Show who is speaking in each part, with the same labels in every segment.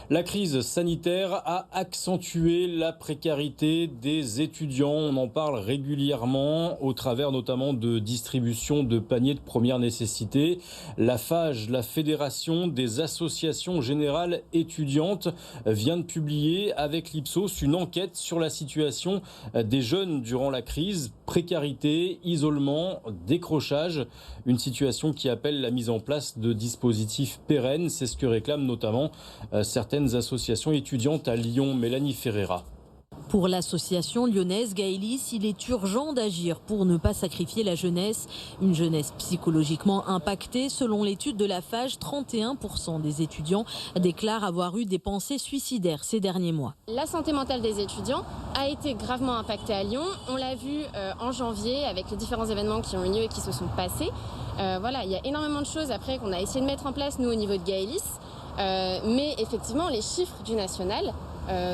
Speaker 1: La crise sanitaire a accentué la précarité des étudiants. On en parle régulièrement au travers notamment de distribution de paniers de première nécessité. La FAGE, la Fédération des associations générales étudiantes, vient de publier avec l'Ipsos une enquête sur la situation des jeunes durant la crise. Précarité, isolement, décrochage. Une situation qui appelle la mise en place de dispositifs pérennes. C'est ce que réclament notamment certaines associations étudiantes à Lyon. Mélanie Ferreira.
Speaker 2: Pour l'association lyonnaise Gaëlis, il est urgent d'agir pour ne pas sacrifier la jeunesse. Une jeunesse psychologiquement impactée. Selon l'étude de la FAGE, 31% des étudiants déclarent avoir eu des pensées suicidaires ces derniers mois.
Speaker 3: La santé mentale des étudiants a été gravement impactée à Lyon. On l'a vu en janvier avec les différents événements qui ont eu lieu et qui se sont passés. Il y a énormément de choses après qu'on a essayé de mettre en place, nous, au niveau de Gaëlis. Mais effectivement, les chiffres du national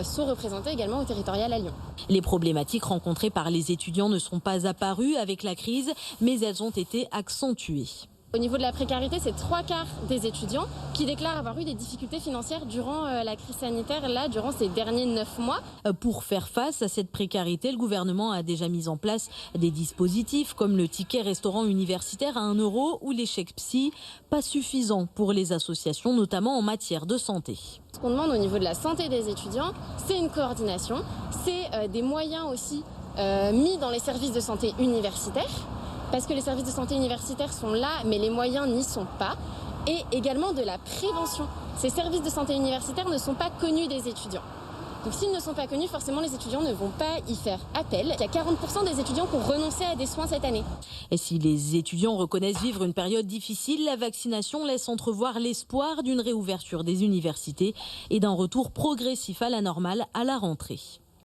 Speaker 3: sont représentés également au territorial à Lyon.
Speaker 2: Les problématiques rencontrées par les étudiants ne sont pas apparues avec la crise, mais elles ont été accentuées.
Speaker 3: Au niveau de la précarité, c'est 3/4 des étudiants qui déclarent avoir eu des difficultés financières durant la crise sanitaire, durant ces derniers 9 mois.
Speaker 2: Pour faire face à cette précarité, le gouvernement a déjà mis en place des dispositifs comme le ticket restaurant universitaire à 1 € ou les chèques psy, pas suffisant pour les associations, notamment en matière de santé.
Speaker 3: Ce qu'on demande au niveau de la santé des étudiants, c'est une coordination, c'est des moyens aussi mis dans les services de santé universitaires. Parce que les services de santé universitaires sont là, mais les moyens n'y sont pas. Et également de la prévention. Ces services de santé universitaires ne sont pas connus des étudiants. Donc s'ils ne sont pas connus, forcément les étudiants ne vont pas y faire appel. Il y a 40% des étudiants qui ont renoncé à des soins cette année.
Speaker 2: Et si les étudiants reconnaissent vivre une période difficile, la vaccination laisse entrevoir l'espoir d'une réouverture des universités et d'un retour progressif à la normale à la rentrée.